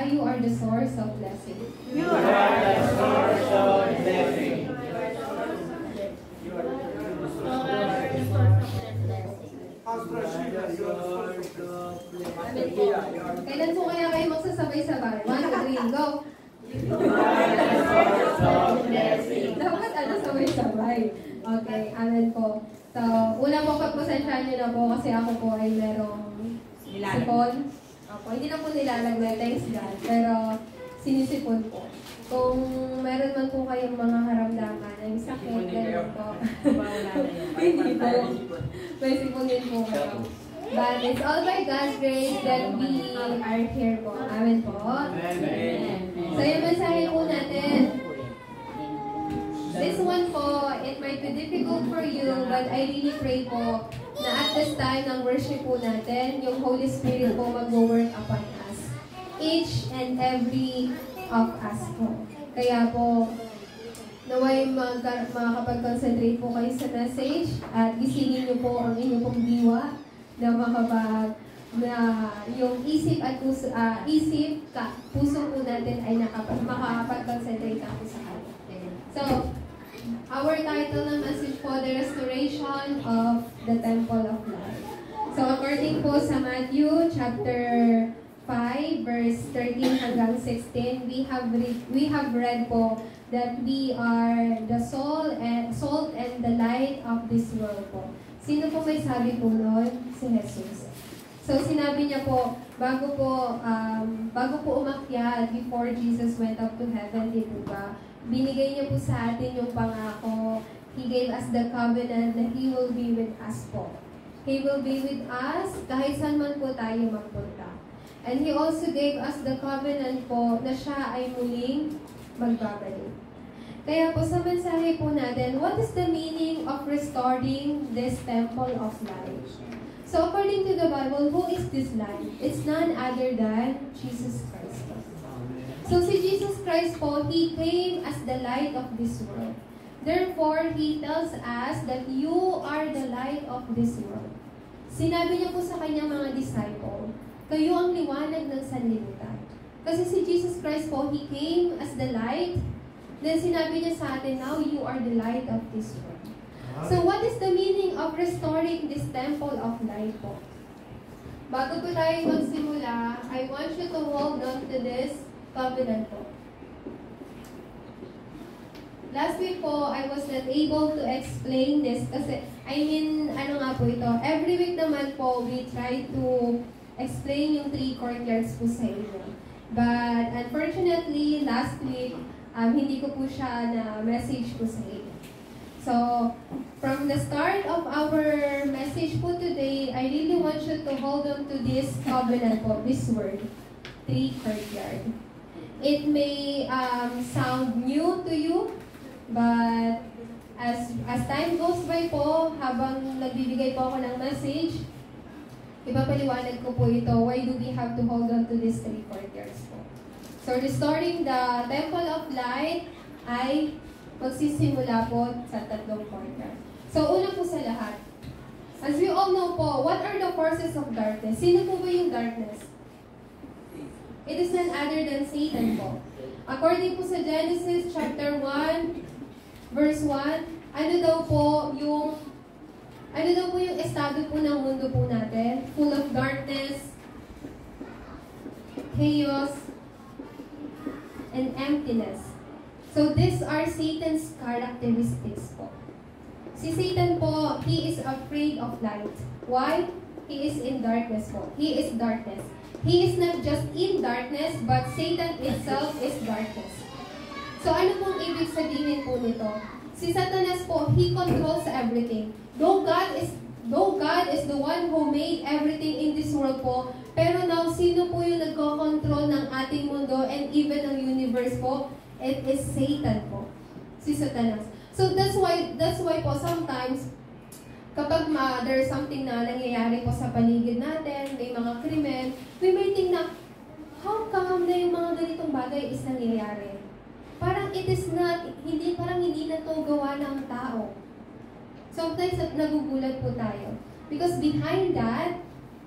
you are the source of blessing. You are the source of blessing. Kailan po kaya kayo magsasabay-sabay? 1, 2, 3, go! Dapat sabay-sabay. Okay, amen po. So, una po, pagpasensyahan nyo na po kasi ako po ay merong sipon. Opo, hindi na po nilalagay, thanks God. Pero, sinisipon po. Kung meron man po kayong mga karamdaman, ay sakit, gano'n po. Hindi po. May siponin po kayo. But it's all by God's grace that we are here po. Amen po. Amen. So yung mensahe po natin, this one po, it might be difficult for you, but I really pray po na at this time ng worship po natin, yung Holy Spirit po mag-work upon us. Each and every of us po. Kaya po, naway makakapag-concentrate po kayo sa message at gisingin niyo po ang inyong pong diwa na yung isip at puso, puso po natin ay makakapag-concentrate ako sa kanya. So, our title ng message po, The Restoration of the Temple of Life. So, according po sa Matthew chapter 5, verse 13 hanggang 16, we have read po that we are the salt and the light of this world po. Sino po may sabi po noon? Si Jesus. So sinabi niya po, bago po umakyat, before Jesus went up to heaven, di ba? Binigay niya po sa atin yung pangako. He gave us the covenant that He will be with us po. He will be with us kahit saan man po tayo magpunta. And He also gave us the covenant po na siya ay muling magbabalik. Kaya po sa mensahe po natin, what is the meaning of restoring this temple of life? So according to the Bible, who is this light? It's none other than Jesus Christ. So si Jesus Christ po, He came as the light of this world. Therefore, He tells us that you are the light of this world. Sinabi niya po sa kanyang mga disciple, kayo ang liwanag ng sanlibutan. Kasi si Jesus Christ po, He came as the light. Then sinabi niya sa atin, now you are the light of this world. So what is the meaning of restoring this temple of light po? Bago po tayo magsimula, I want you to hold on to this covenant po. Last week po, I was not able to explain this kasi, ano nga po ito, every week naman po, we try to explain yung 3 courtyards po sa inyo. But unfortunately, last week, hindi ko po siya na-message po sa inyo. So, from the start of our message po today, I really want you to hold on to this covenant po, this word, 3 courtyard. It may sound new to you, but as time goes by po, habang nagbibigay po ako ng message, ipapaliwanag ko po ito, why do we have to hold on to these 3 courtyards po. So, restoring the Temple of Light ay magsisimula po sa 3 courtyard. So, una po sa lahat, as we all know po, what are the forces of darkness? Sino po ba yung darkness? It is none other than Satan po. According po sa Genesis chapter 1, verse 1, ano daw po yung estado po ng mundo po natin? Full of darkness, chaos, and emptiness. So these are Satan's characteristics po. Si Satan po, he is afraid of light. Why? He is in darkness po. He is darkness. He is not just in darkness, but Satan itself is darkness. So ano pong ibig sabihin po nito? Si Satanas po, he controls everything. Though God is the one who made everything in this world po, pero now, sino po yung nagko-control ng ating mundo and even ng universe po? It is Satan po. Si Satanas. So that's why po sometimes, kapag there's something na nangyayari po sa paligid natin, may mga krimen, we may think na, how come na yung mga ganitong bagay is nangyayari? Parang it is not, parang hindi na to gawa ng tao. Sometimes nagugulat po tayo. Because behind that,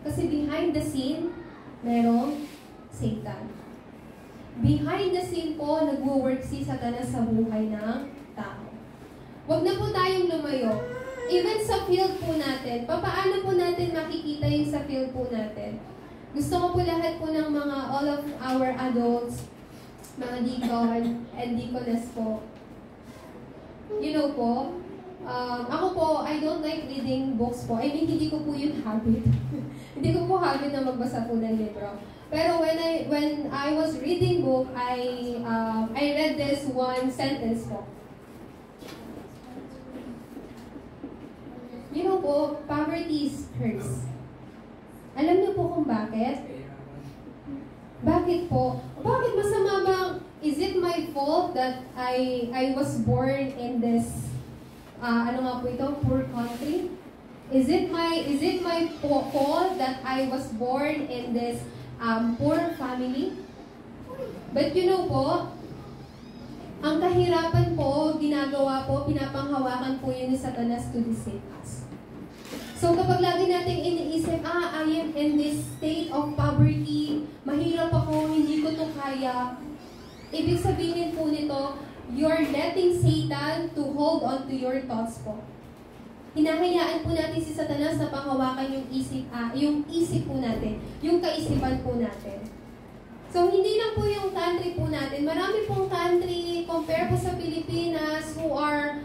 kasi behind the scene, merong Satan. behind the scene po, nagwo-work si Satanas sa buhay ng tao. Huwag na po tayong lumayo. Even sa field po natin, paano po natin makikita yung sa field po natin? Gusto ko po lahat po ng mga, all of our adults, mga deacon and deaconess po. You know po, ako po, I don't like reading books po. I mean, hindi ko po yun habit. Hindi ko po habit na magbasa po ng libro. Pero when I was reading book, I read this one sentence po. You know po, poverty is curse. Alam niyo po kung bakit? Bakit po? Bakit masama bang, is it my fault that I was born in this, ano nga po ito, poor country? Is it my fault that I was born in this poor family? But you know po, ang kahirapan po, ginagawa po, pinapanghawakan po yun ni Satanas to deceive us. So kapag lagi nating iniisip, I am in this state of poverty, mahirap ako, hindi ko to kaya. Ibig sabihin po nito, you're letting Satan to hold on to your thoughts po. Hinahayaan po natin si Satanas na panghawakan yung isip po natin, yung kaisipan po natin. So, hindi lang po yung country po natin. Marami pong country, compare po sa Pilipinas, who are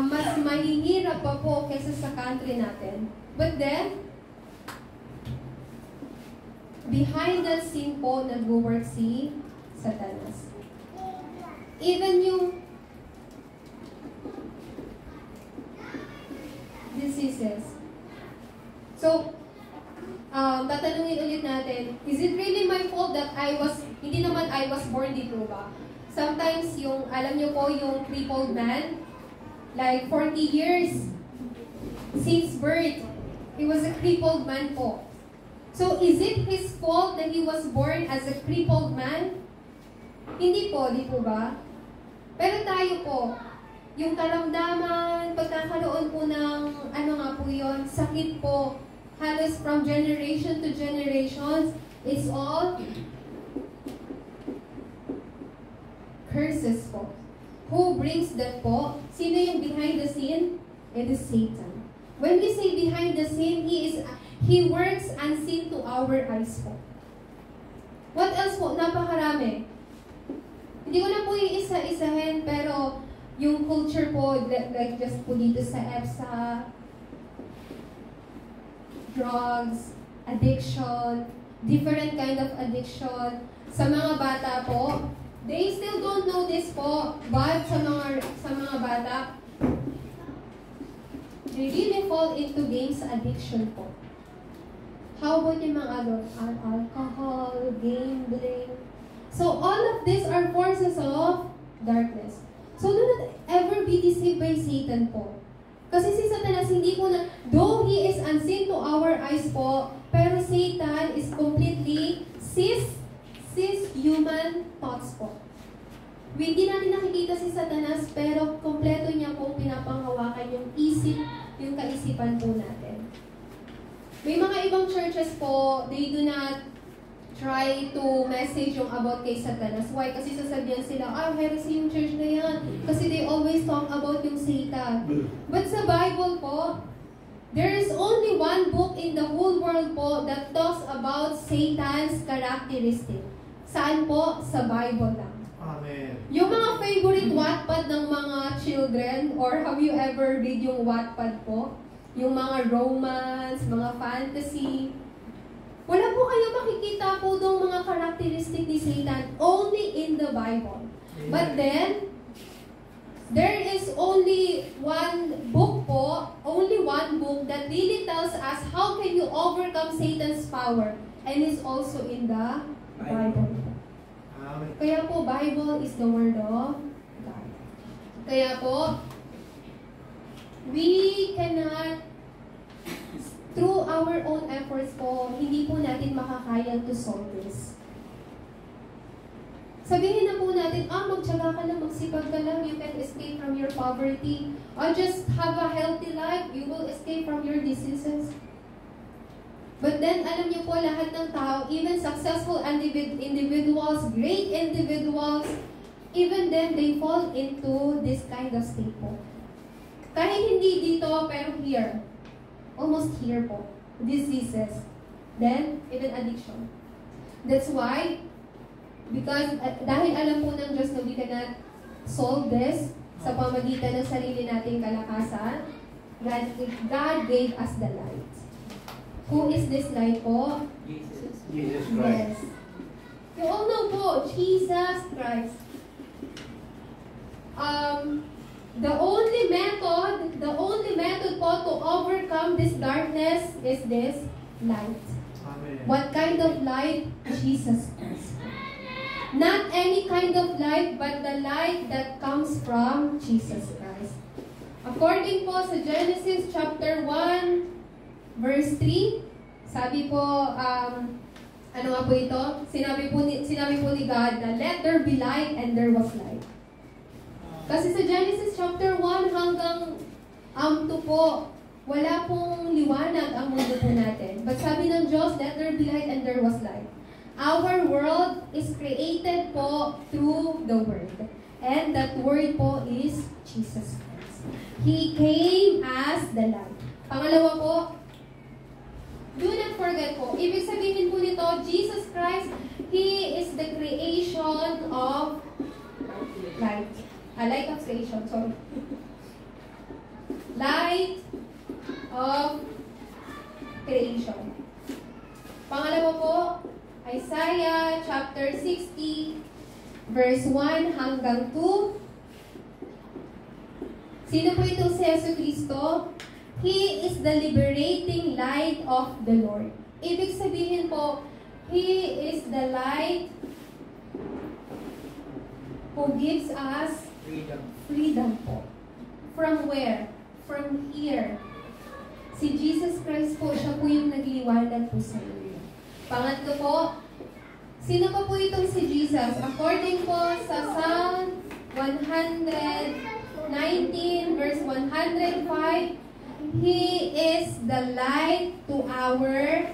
mas mahihirap pa po kaysa sa country natin. But then, behind that scene po, nag-work si Satanas. Even yung diseases. So, tatanungin ulit natin, is it really my fault that hindi naman I was born dito ba? Sometimes yung, alam nyo po, yung crippled man, like 40 years since birth, he was a crippled man po. So, is it his fault that he was born as a crippled man? Hindi po, di po ba? Pero tayo po, yung karamdaman, pagkakaroon po ng, ano nga po yun, sakit po, halos from generation to generations, it's all curses po. Who brings that po? Sino yung behind the scene? It is Satan. When we say behind the scene, he works unseen to our eyes po. What else po? Napakarami. Hindi ko na po iisa-isahin, pero yung culture po, like just po dito sa EPSA, drugs, addiction, different kind of addiction. Sa mga bata po, they still don't know this po, but sa mga bata, they really fall into games addiction po. How about yung mga adult? Alcohol, gambling. So all of these are forces of darkness. So do not ever be deceived by Satan po. Kasi si Satanas, hindi po though he is unseen to our eyes po, pero Satan is completely sees human thoughts po. Hindi natin nakikita si Satanas, pero kompleto niya pong pinapanghawakan yung kaisipan po natin. May mga ibang churches po, they do not try to message yung about kay Satanas. Why? Kasi sasabihan sila, heresy yung church na yan. Kasi they always talk about yung Satan. But sa Bible po, there is only one book in the whole world po that talks about Satan's characteristic. Saan po? Sa Bible lang. Amen. Yung mga favorite Wattpad ng mga children, or have you ever read yung Wattpad po? Yung mga romance, mga fantasy. Wala po kayo makikita po doong mga characteristic ni Satan, only in the Bible. But then, there is only one book po, only one book that really tells us how can you overcome Satan's power. And it's also in the Bible. Kaya po, Bible is the Word of God. Kaya po, we cannot, through our own efforts po, hindi po natin makakaya to solve this. Sabihin na po natin, magtyaga ka lang, magsipag ka lang, you can escape from your poverty. Or just have a healthy life, you will escape from your diseases. But then, alam niyo po, lahat ng tao, even successful individuals, great individuals, even then, they fall into this kind of state po. Kahit hindi dito, pero here. Almost here po. Diseases. Then, even addiction. That's why, because dahil alam po ng Diyos na we cannot solve this sa pamagitan ng sarili nating kalakasan, God gave us the light. Who is this light po? Jesus Christ. Yes. You all know po, Jesus Christ. The only method po to overcome this darkness is this light. Amen. What kind of light? Jesus Christ. Not any kind of light, but the light that comes from Jesus Christ. According po sa Genesis chapter 1, verse 3, sabi po, ano nga po ito? Sinabi po ni God na let there be light and there was light. Kasi sa Genesis chapter 1 hanggang 2 po, wala pong liwanag ang mundo po natin. But sabi ng Diyos, let there be light and there was light. Our world is created po through the Word. And that Word po is Jesus Christ. He came as the light. Pangalawa po, do not forget po, ibig sabihin po nito, Jesus Christ, He is the creation of light. Light of creation, sorry. Light of creation. Pangalawa po, Isaiah chapter 60, verse 1 hanggang 2. Sino po itong si Yesu Cristo? He is the liberating light of the Lord. Ibig sabihin po, He is the light who gives us freedom po. From where? From here. Si Jesus Christ po, siya po yung nagliwanag po sa inyo. Pangatlo po, sino pa po itong si Jesus? According po sa Psalm 119 verse 105, He is the light to our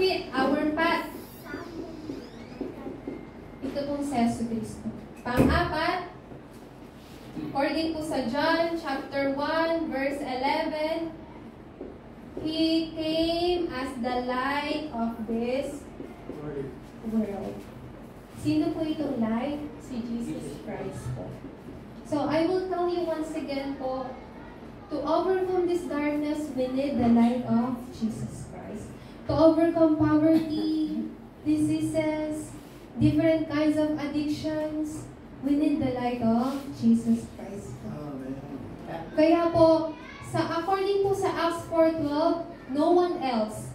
feet, our path. Ito pong si Yesu Cristo. Pang-apat, according po sa John chapter 1 verse 11, He came as the light of this world. Sino po itong light? Si Jesus Christ po. So, I will tell you once again po, to overcome this darkness, we need the light of Jesus Christ. To overcome poverty, diseases, different kinds of addictions, we need the light of Jesus Christ. Kaya po, according po sa Acts 4:12, no one else.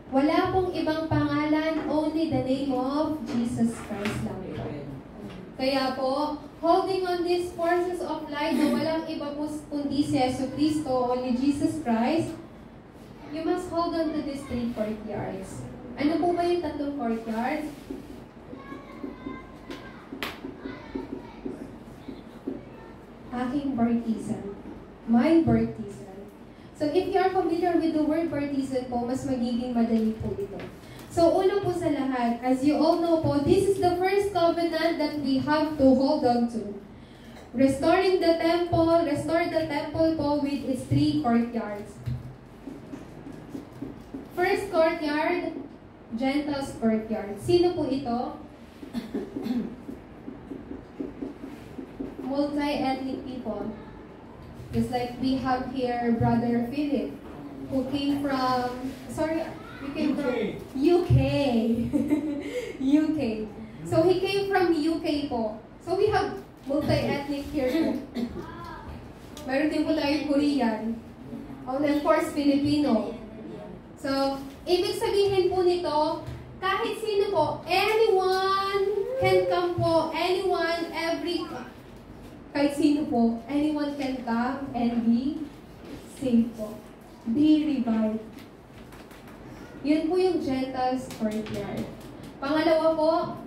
Wala pong ibang pangalan, only the name of Jesus Christ lang po. Kaya po, holding on these forces of light na walang iba po kundi si Yesu Cristo, only Jesus Christ, you must hold on to these 3 courtyards. Ano po ba yung 3 courtyards? Aking baptism. My baptism. So if you are familiar with the word baptism po, mas magiging madali po ito. So una po sa lahat, as you all know po, this is the first covenant that we have to hold on to. Restoring the temple, restore the temple po with its 3 courtyards. First courtyard, Gentiles courtyard. Sino po ito? Multi-ethnic people. Just like we have here Brother Philip, who came from, UK. UK. So he came from UK po. So we have multi-ethnic here po. Meron din po tayong Korean. And of course, Filipino. So, ibig sabihin po nito, kahit sino po, anyone can come po, kahit sino po, anyone can come and be saved po. Be revived. Yun po yung Gentiles courtyard. Pangalawa po,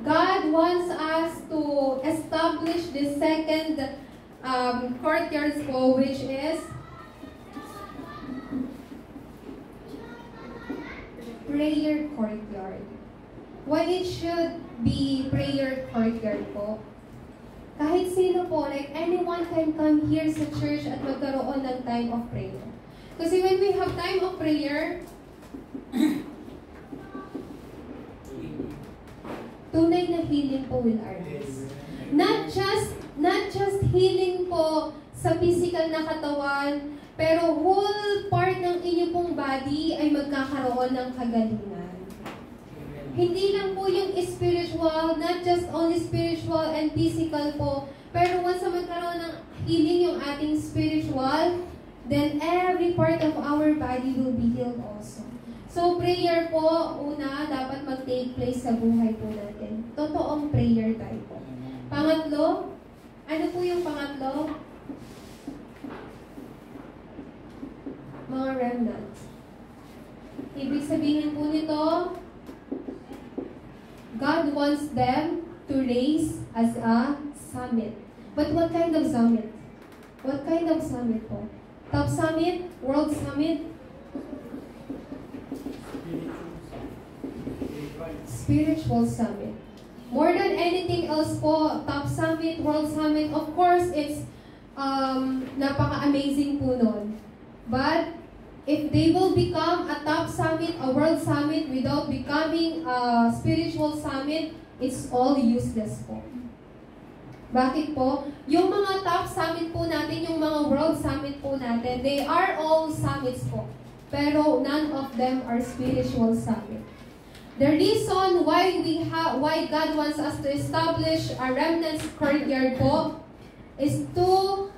God wants us to establish the second courtyard po, which is prayer courtyard. Why it should be prayer courtyard po? Kahit sino po, like anyone can come here sa church at magkaroon ng time of prayer. Kasi when we have time of prayer, tunay na healing po will arise. Not just healing po sa physical na katawan, pero whole part ng inyo pong body ay magkakaroon ng kagalingan. Hindi lang po yung spiritual, not just only spiritual and physical po, pero once na magkaroon ng healing yung ating spiritual, then every part of our body will be healed also. So prayer po, una, dapat mag-take place sa buhay po natin. Totoong prayer tayo po. Pangatlo, ano po yung pangatlo? Mga remnants. Ibig sabihin po nito, God wants them to raise as a summit. But what kind of summit? What kind of summit po? Top summit? World summit? Spiritual summit. More than anything else po, top summit, world summit, of course, it's napaka-amazing po nun. But if they will become a top summit, a world summit, without becoming a spiritual summit, it's all useless po. Bakit po? Yung mga top summit po natin, yung mga world summit po natin, they are all summits po. Pero none of them are spiritual summit. The reason why God wants us to establish a remnants courtyard po is to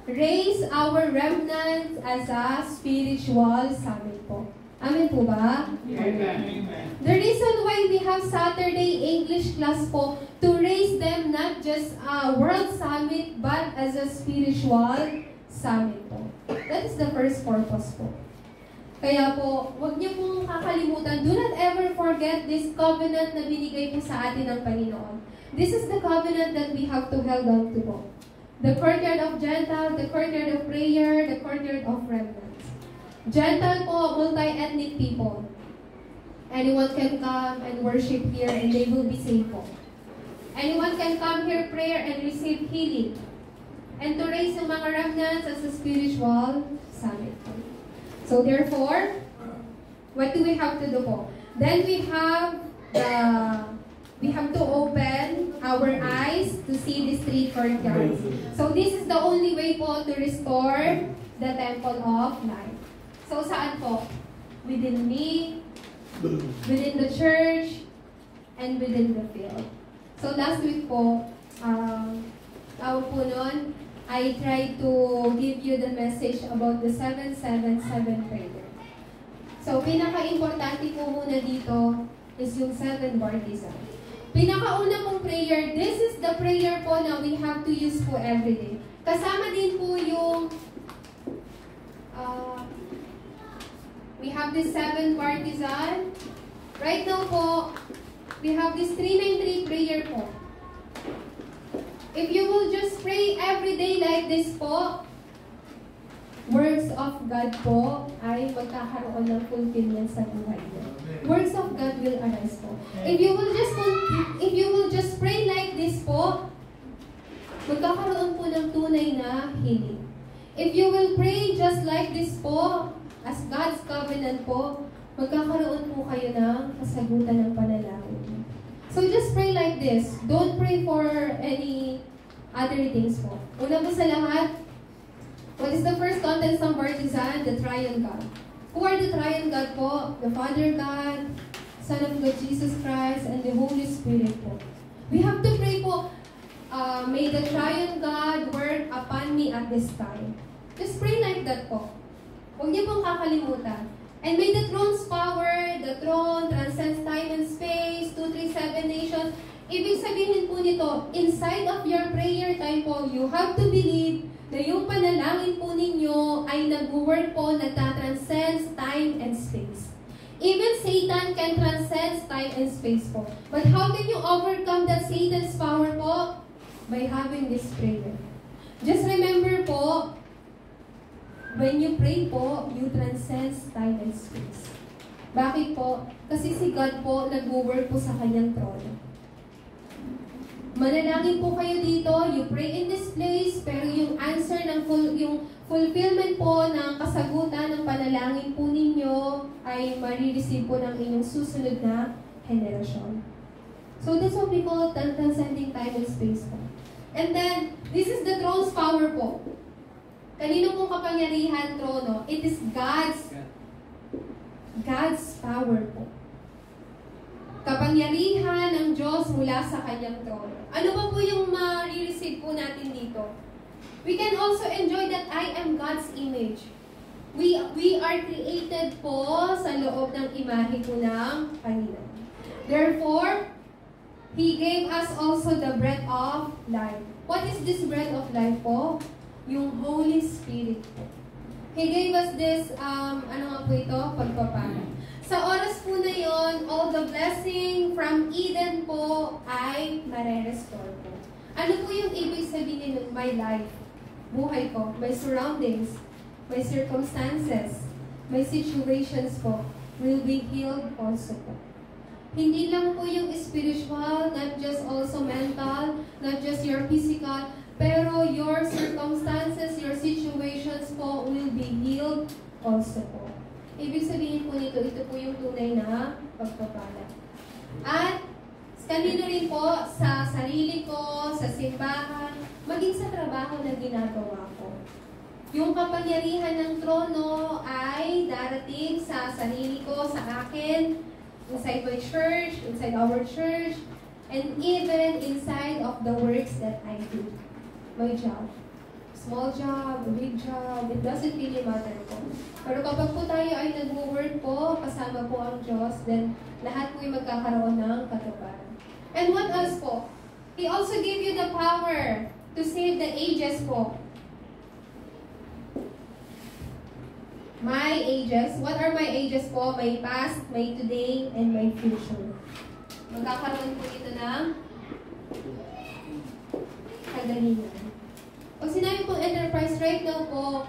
raise our remnants as a spiritual summit po. Amen po ba? Amen. The reason why we have Saturday English class po, to raise them not just a world summit, but as a spiritual summit po. That is the first purpose po. Kaya po, huwag niyo pong kakalimutan, do not ever forget this covenant na binigay po sa atin ng Panginoon. This is the covenant that we have to hold on to po. The courtyard of Gentile, the courtyard of prayer, the courtyard of remnants. Gentile po, multi-ethnic people. Anyone can come and worship here and they will be saved po. Anyone can come here, prayer, and receive healing. And to raise yung mga remnants as a spiritual summit po. So therefore, what do we have to do po? Then we have to open our eyes to see these three courtyards. So this is the only way po to restore the temple of life. So saan po? Within me, within the church, and within the field. So last week po, tawag po nun, I tried to give you the message about the 777 prayer. So, pinaka-importante po muna dito is yung 7 baptism. Pinaka-una pong prayer, this is the prayer po na we have to use po every day. Kasama din po yung we have this 7 baptism. Right now po, we have this 393 prayer po. If you will just pray every day like this po, words of God po ay magkakaroon ng fulfillment sa buhay mo. Words of God will arise po. If you will just pray like this po, magkakaroon po ng tunay na healing. If you will pray just like this po, as God's covenant po, magkakaroon po kayo ng kasagutan ng panalangin. So just pray like this. Don't pray for any other things po. Una po sa lahat, what is the first context ng baptism? The Triune God. Who are the Triune God po? The Father God, Son of God Jesus Christ, and the Holy Spirit po. We have to pray po, may the Triune God work upon me at this time. Just pray like that po. Huwag niyo pong kakalimutan. And may the throne's power, the throne transcends time and space, 237 nations. Ibig sabihin po nito, inside of your prayer time po, you have to believe na yung panalangin po ninyo ay nag-work po, nagtatranscends time and space. Even Satan can transcend time and space po. But how can you overcome that Satan's power po? By having this prayer. Just remember po, when you pray po, you transcend time and space. Bakit po? Kasi si God po nag-work po sa kanyang trono. Manalangin po kayo dito, you pray in this place, pero yung answer ng yung fulfillment po ng kasagutan ng panalangin po ninyo ay marireceive po ng inyong susunod na henerasyon. So that's what we call transcending time and space po. And then, this is the throne's power po. Kanino pong kapangyarihan trono? It is God's power po. Kapangyarihan ng Diyos mula sa kanyang trono. Ano ba po yung ma-receive po natin dito? We can also enjoy that I am God's image. We are created po sa loob ng imahe po ng Panginoon. Therefore, He gave us also the breath of life. What is this breath of life po? Yung Holy Spirit po. He gave us this, ano nga po ito? Pagpapala. Sa oras po na yon, all the blessing from Eden po ay mare-restore po. Ano po yung ibig sabihin ng my life? Buhay ko, my surroundings, my circumstances, my situations po will be healed also po. Hindi lang po yung spiritual, not just also mental, not just your physical, pero your circumstances, your situations po will be healed also po. Ibig sabihin po nito, ito po yung tunay na pagpapala. At kanino rin po, sa sarili ko, sa simbahan, maging sa trabaho na ginagawa ko. Yung kapangyarihan ng trono ay darating sa sarili ko, sa akin, inside my church, inside our church, and even inside of the works that I do. My job. Small job, big job, it doesn't really matter po. Pero kapag po tayo ay nag-work po, kasama po ang Diyos, then lahat po ay magkakaroon ng katuparan. And what else po? He also gave you the power to save the ages po. My ages. What are my ages po? My past, my today, and my future. Magkakaroon po ito ng kagalingan. Pag sinabi pong enterprise right now po,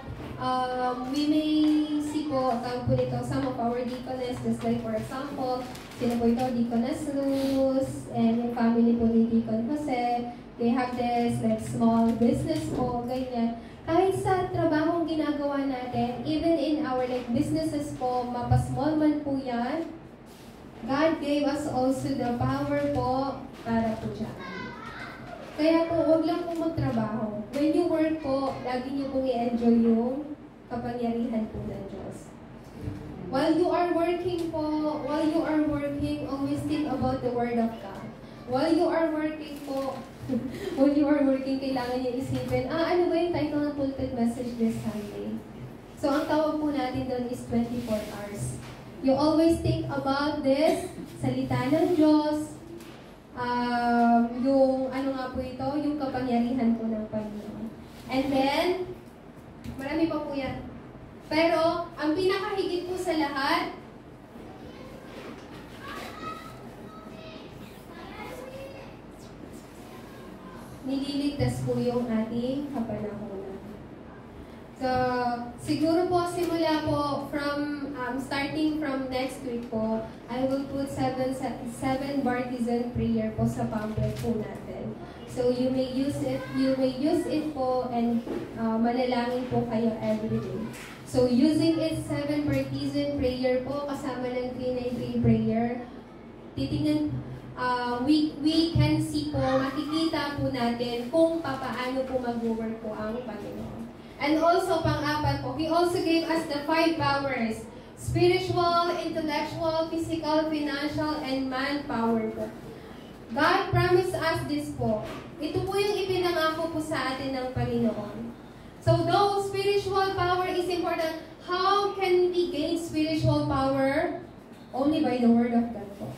we may see po, tawag po nito, some of our deaconess, just like for example, sino po ito, Deaconess Luz, and yung family po ni Deacon Jose, they have this like small business po, ganyan. Kahit sa trabahong ginagawa natin, even in our like businesses po, mapa-small man po yan, God gave us also the power po para po dyan. Kaya po, huwag lang po magtrabaho. When you work po, lagi niyo pong i-enjoy yung kapangyarihan po ng Diyos. While you are working po, always think about the Word of God. While you are working po, kailangan niyo isipin, ano ba yung title ng pulpit message this Sunday? So, ang tawag po natin doon is 24 hours. You always think about this, salita ng Diyos, yung ano nga po ito, yung kapangyarihan po ng Panginoon. And then, marami pa po yan. Pero, ang pinakahigit po sa lahat, nililigtas po yung ating kapanahonan. So, siguro po, simula po from, starting from next week po, I will put seven baptism prayer po sa pamphlet po natin. So, you may use it po and manalangin po kayo every day. So, using it 7 baptism prayer po, kasama ng 393 prayer, titingnan, we can see po, makikita po natin kung paano po mag-work po ang Panginoon. And also, pang-apat po, He also gave us the 5 powers. Spiritual, intellectual, physical, financial, and manpower po. God promised us this po. Ito po yung ipinangako po sa atin ng Panginoon. So, though spiritual power is important, how can we gain spiritual power? Only by the Word of God po.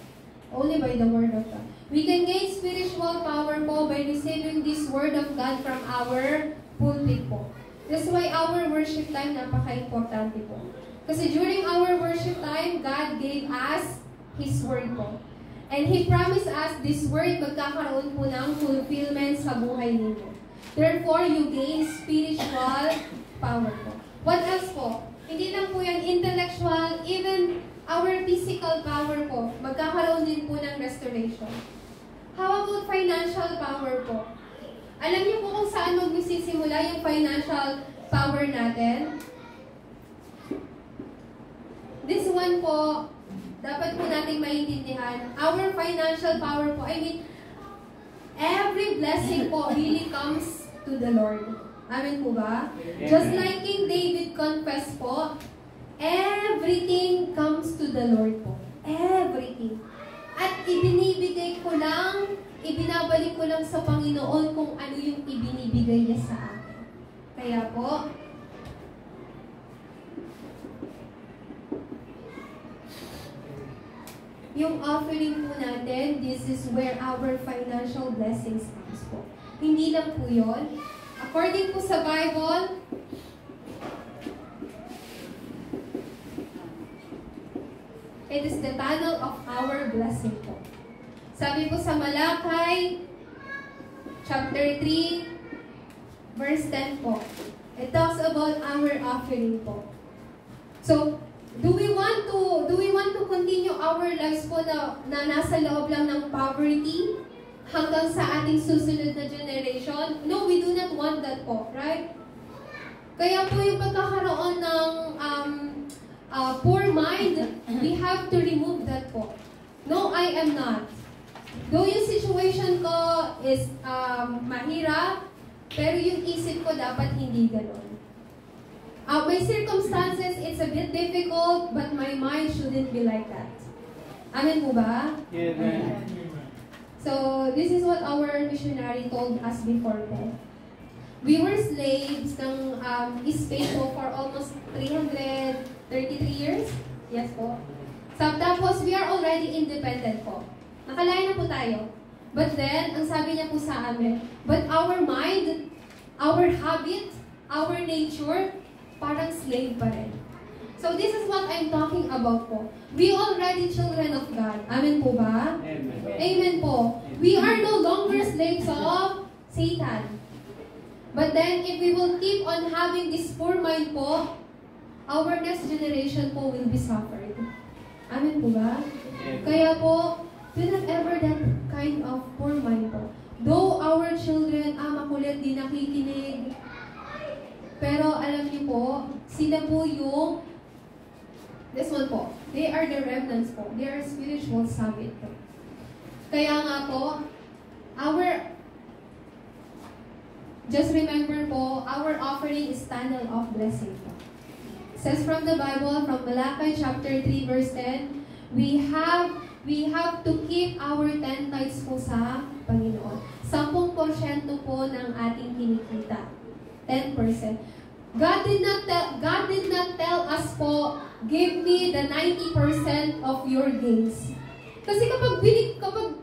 Only by the Word of God. We can gain spiritual power po by receiving this Word of God from our pulpit po. That's why our worship time napaka-importante po. Kasi during our worship time, God gave us His Word po. And He promised us this Word magkakaroon po ng fulfillment sa buhay ninyo. Therefore, you gain spiritual power po. What else po? Hindi lang po yan intellectual, even our physical power po, magkakaroon din po ng restoration. How about financial power po? Alam niyo po kung saan magsisimula yung financial power natin? This one po, dapat po nating maintindihan. Our financial power po, I mean, every blessing po really comes to the Lord. Amen po ba? Just like King David confessed po, everything comes to the Lord po. Everything. At ibinibigay ko lang, ibinabalik ko lang sa Panginoon kung ano yung ibinibigay niya sa akin. Kaya po, yung offering po natin, this is where our financial blessings comes po. Hindi lang po yun. According po sa Bible, it is the tunnel of our blessing po. Sabi po sa Malakay, chapter 3, verse 10 po. It talks about our offering po. So, do we want to continue our lives po na nasa loob lang ng poverty hanggang sa ating susunod na generation? No, we do not want that po, right? Kaya po yung pagkakaroon ng poor mind, we have to remove that po. No, I am not. Though yung situation ko is mahirap, pero yung isip ko dapat hindi gano'n. My circumstances, it's a bit difficult, but my mind shouldn't be like that. Amen po ba? Amen. So, this is what our missionary told us before then. We were slaves ng Spain po for almost 333 years. Yes po. So, tapos, we are already independent po. Nakalayo na po tayo. But then, ang sabi niya po sa amin, but our mind, our habit, our nature, parang slave pa rin. So, this is what I'm talking about po. We already children of God. Amen po ba? Amen. Amen po. We are no longer slaves of Satan. But then, if we will keep on having this poor mind po, our next generation po will be suffered. Amen po ba? Kaya po, do not ever that kind of poor mind po. Though our children, makulit, di nakikinig, pero alam niyo po, sila po yung, this one po, they are the remnants po. They are spiritual summit po. Kaya nga po, just remember po, our offering is tunnel of blessing po. It says from the Bible, from Malakay chapter 3 verse 10, we have to keep our 10 tithes po sa Panginoon. 10% po ng ating kinikita. 10%. God did not tell us po, give me the 90% of your gains. Kasi kapag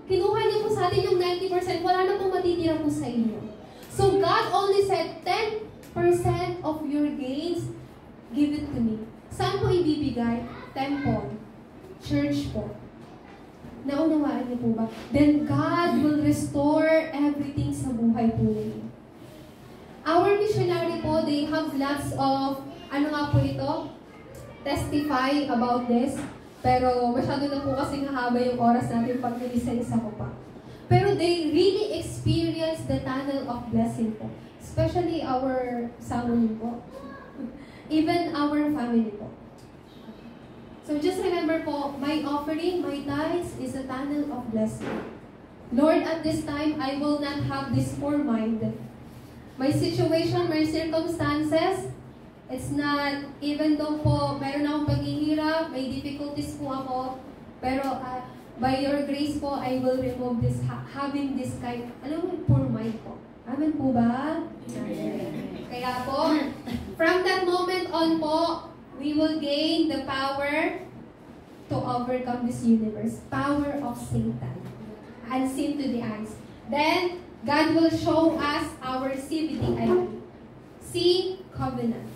kinuha niyo po sa atin yung 90%, wala na pong matitira po sa inyo. So God only said 10% of your gains, give it to me. Saan po ibibigay? Temple. Church po. Naunawaan niyo po ba? Then God will restore everything sa buhay po ninyo. Our missionary po, they have lots of, ano nga po ito? Testify about this. Pero masyado na po kasing hahaba yung oras natin pag nilisa-isa ko pa. Pero they really experience the tunnel of blessing po. Especially our family po. Even our family po. So just remember po, my offering, my tithes is a tunnel of blessing. Lord, at this time, I will not have this poor mind. My situation, my circumstances, it's not, even though po, meron akong paghihirap, may difficulties po ako, pero by your grace po, I will remove this, having this kind, alam mo, poor mind po. Amen po ba? Amen. Kaya po, from that moment on po, we will gain the power to overcome this universe. Power of Satan. Unseen to the eyes. Then, God will show us our CVDIP. C, covenant.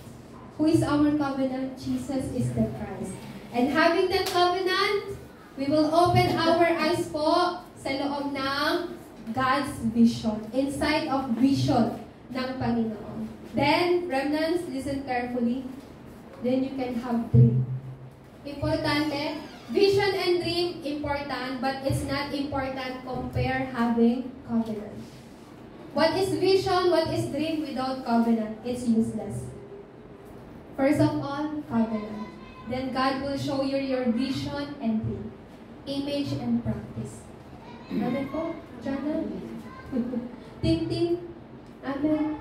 Who is our covenant? Jesus is the Christ. And having that covenant, we will open our eyes po sa loob ng God's vision. Inside of vision ng Panginoon. Then, remnants, listen carefully. Then you can have dream. Importante. Vision and dream, important, but it's not important compare having covenant. What is vision, what is dream without covenant? It's useless. First of all, covenant. Then God will show you your vision and dream. Image and practice. Amen po? Jana? Ting ting? Amen?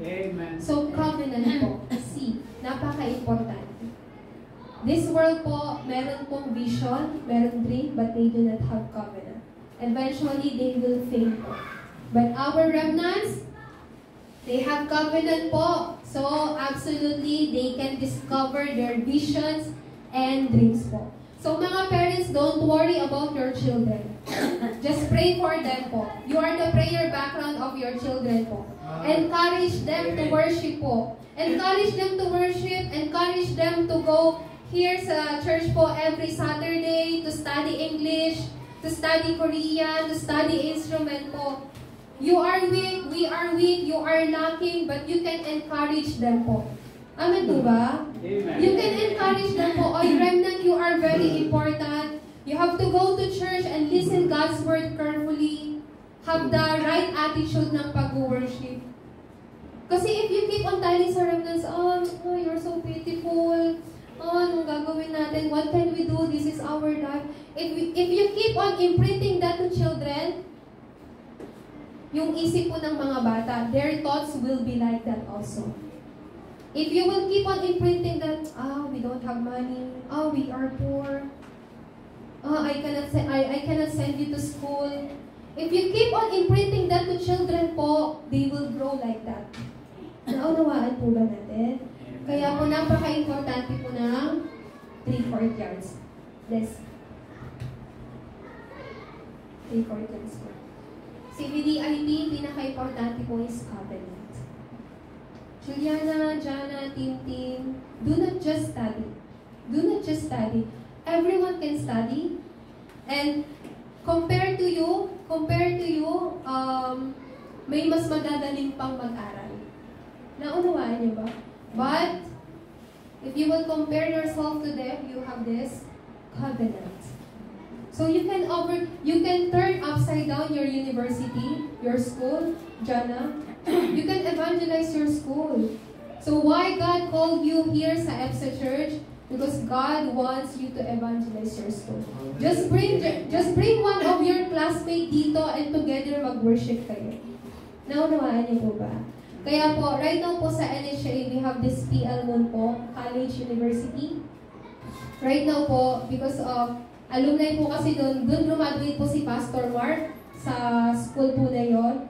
Amen. So, covenant po. C. Napaka-importante. This world po, meron pong vision, meron dream, but they do not have covenant. Eventually, they will fail po. But our remnants, they have covenant po. So, absolutely, they can discover their visions and dreams po. So, mga parents, don't worry about your children. Just pray for them po. You are the prayer background of your children po. Encourage them to worship po. Encourage them to worship. Encourage them to go here sa church po every Saturday to study English, to study Korean, to study instrument po. You are weak, we are weak, you are lacking, but you can encourage them po. Amen po ba? Amen. You can encourage them po. Oy, remnant, you are very important. You have to go to church and listen God's word carefully. Have the right attitude ng pag-worship. Kasi if you keep on telling sa remnants, oh, you're so beautiful, anong gagawin natin? What can we do? This is our life. If you keep on imprinting that to children, yung isip po ng mga bata, their thoughts will be like that also. If you will keep on imprinting that, we don't have money, we are poor, I cannot send you to school. If you keep on imprinting that to children po, they will grow like that. Naunawaan po ba natin? Kaya po napaka-importante po ng 3 courtyards. This. 3 courtyards po. CBDIT, pinaka-importante po is covenant. Juliana, Jana, Tim, do not just study. Do not just study. Everyone can study. And compared to you, may mas magagaling pang mag-aral. Naunawaan niyo ba? But, if you will compare yourself to them, you have this covenant. So you can turn upside down your university, your school, Jana. You can evangelize your school. So why God called you here sa EBSA Church? Because God wants you to evangelize your school. Just bring one of your classmates dito and together mag-worship kayo. Naunawaan niyo po ba? Kaya po, right now po sa NHA, we have this PL Moon po, College University. Right now po, because of alumni po kasi doon graduate po si Pastor Mark sa school po na yon.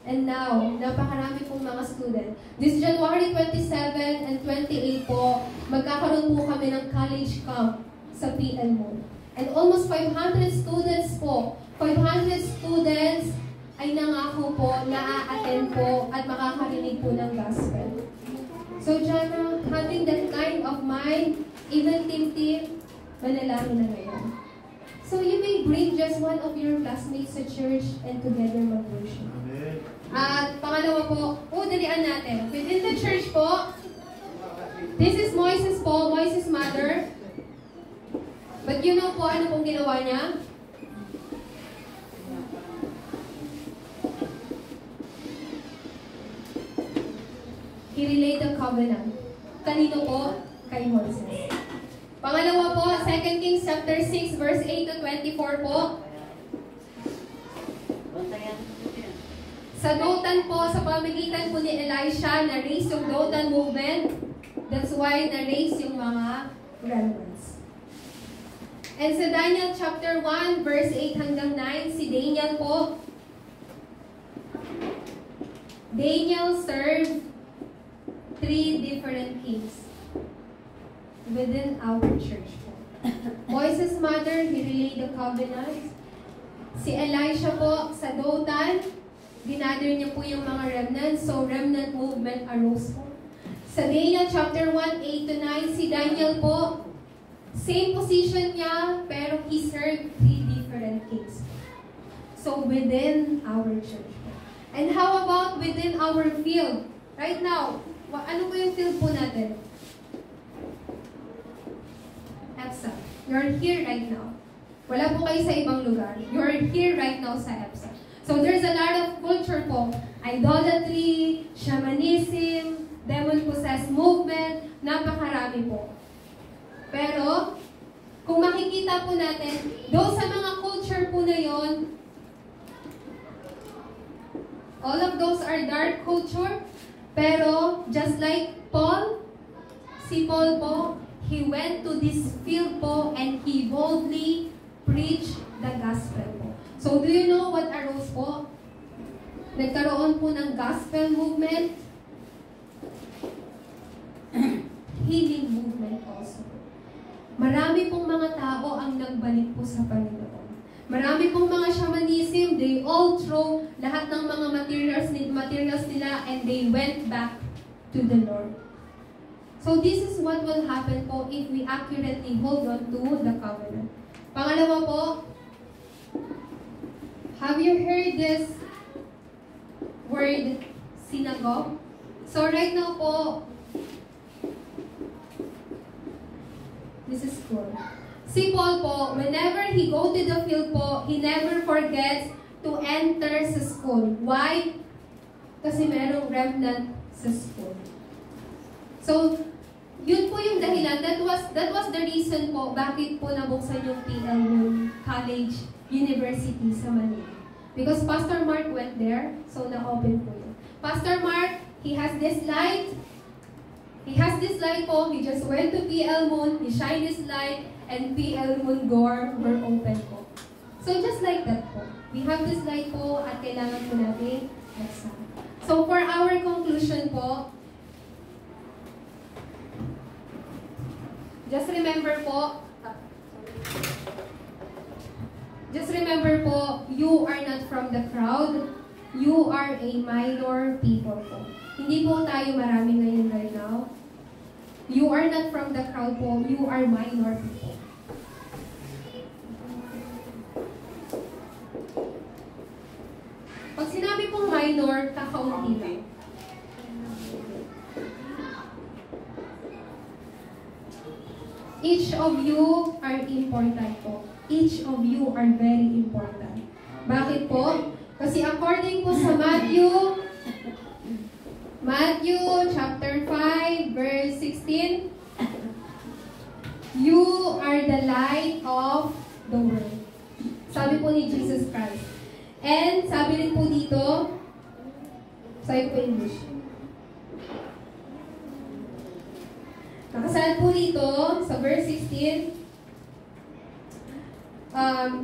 And now, napakarami pong mga student. This January 27 and 28 po, magkakaroon po kami ng college camp sa PL Moon. And almost 500 students po, 500 students ay nangako po, na-attend po, at makakarinig po ng gospel. So, Jana, having that kind of mind, even Tim, manalangin na ngayon. So, you may bring just one of your classmates sa church and together mag-worship. At pangalawa po, dalian natin. Within the church po, this is Moises po, Moises' mother. But you know po, ano pong ginawa niya? He relayed the covenant. Kanino po? Kay Moses. Pangalawa po, 2 Kings chapter 6 verse 8 to 24 po. Sa Dothan po, sa pamagitan po ni Elisha, na-raise yung Dothan movement. That's why na-raise yung mga remnants. And sa Daniel chapter 1 verse 8 hanggang 9, si Daniel po. Daniel served 3 different kings within our church po. Moises' mother, he relayed the covenant. Si Elisha po sa Dothan, ginather niya po yung mga remnants, so remnant movement arose po. Sa Daniel chapter 1, 8 to 9, si Daniel po, same position niya, pero he served 3 different kings. So within our church po. And how about within our field? Right now, ano po yung field po natin? You're here right now. Wala po kayo sa ibang lugar. You're here right now sa EPSA. So there's a lot of culture po. Idolatry, shamanism, demon-possessed movement, napakarami po. Pero, kung makikita po natin, doon sa mga culture po na yon, all of those are dark culture, pero just like Paul, si Paul po, he went to this field po and he boldly preached the gospel po. So, do you know what arose po? Nagkaroon po ng gospel movement, healing movement also. Marami pong mga tao ang nagbalik po sa Panginoon. Marami pong mga shamanism, they all throw lahat ng mga materials nila and they went back to the Lord. So this is what will happen po if we accurately hold on to the covenant. Pangalawa po, have you heard this word synagogue? So right now po, this is cool. Si Paul po, whenever he go to the field po, he never forgets to enter sa school. Why? Kasi merong remnant sa school. So, yun po yung dahilan. That was the reason po bakit po nabuksan yung PL College University sa Manila. Because Pastor Mark went there, so na-open po yun. Pastor Mark, he has this light. He has this light po. He just went to PL Moon. He shined his light, and PL Moon door were open po. So just like that po. We have this light po at kailangan po natin buksan. So for our conclusion po, just remember po, you are not from the crowd. You are a minor people po. Hindi po tayo marami ngayon right now. You are not from the crowd po. You are minor people. Pag sinabi pong minor, kakaunti lang. Each of you are important po. Each of you are very important. Bakit po? Kasi according po sa Matthew chapter 5 verse 16, you are the light of the world. Sabi po ni Jesus Christ. And sabi rin po dito, sabi po English. Nakasaad po dito sa verse 16,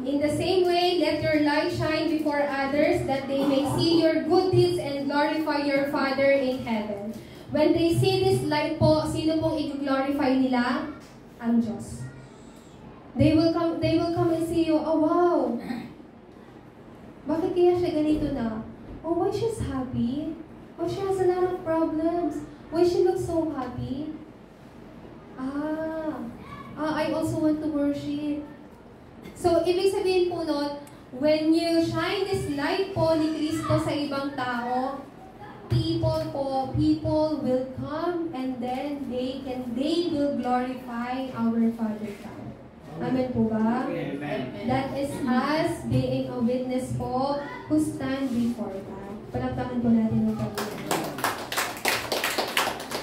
in the same way, let your light shine before others, that they may see your good deeds and glorify your Father in heaven. When they see this light po, sino pong i-glorify nila? Ang Diyos. They will come and see you, oh wow! Bakit kaya siya ganito na? Oh, why she's happy? Oh, she has a lot of problems. Why she looks so happy? I also want to worship. So, ibig sabihin po nun, when you shine this light po ni Kristo sa ibang tao, people will come and then they will glorify our Father God. Amen po ba? Amen. That is us being a witness po who stand before God. Palakpakan po natin ang Panginoon.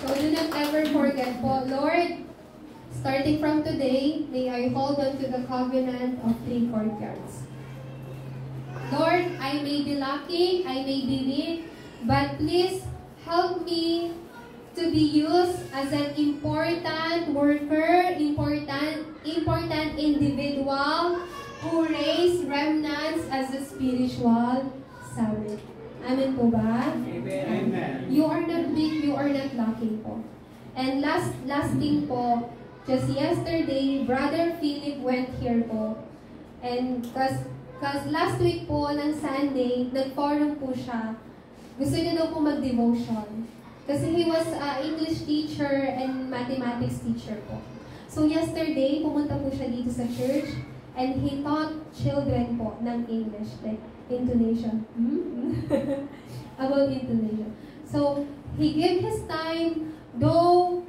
So do not ever forget po, Lord, starting from today, may I hold on to the covenant of 3 courtyards. Lord, I may be lacking, I may be weak, but please help me to be used as an important worker, important individual who raise remnants as a spiritual summit. Amen po ba? Amen. You are not weak, you are not lacking po. And last thing po, just yesterday, Brother Philip went here po. And cause last week po ng Sunday, nag-forum po siya. Gusto niya daw po mag-devotion. Kasi he was English teacher and mathematics teacher po. So yesterday, pumunta po siya dito sa church and he taught children po ng English, like intonation. About intonation. So he gave his time, though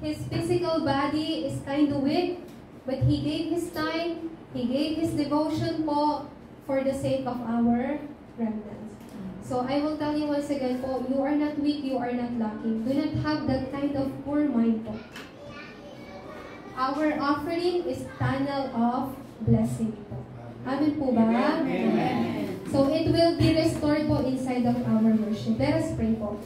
his physical body is kind of weak, But He gave His time, He gave His devotion po for the sake of our remnants. So I will tell you once again po, you are not weak, you are not lacking. Do not have that kind of poor mind po. Our offering is tunnel of blessing po. Amen po ba? Amen. So it will be restored po inside of our worship. Let us pray po.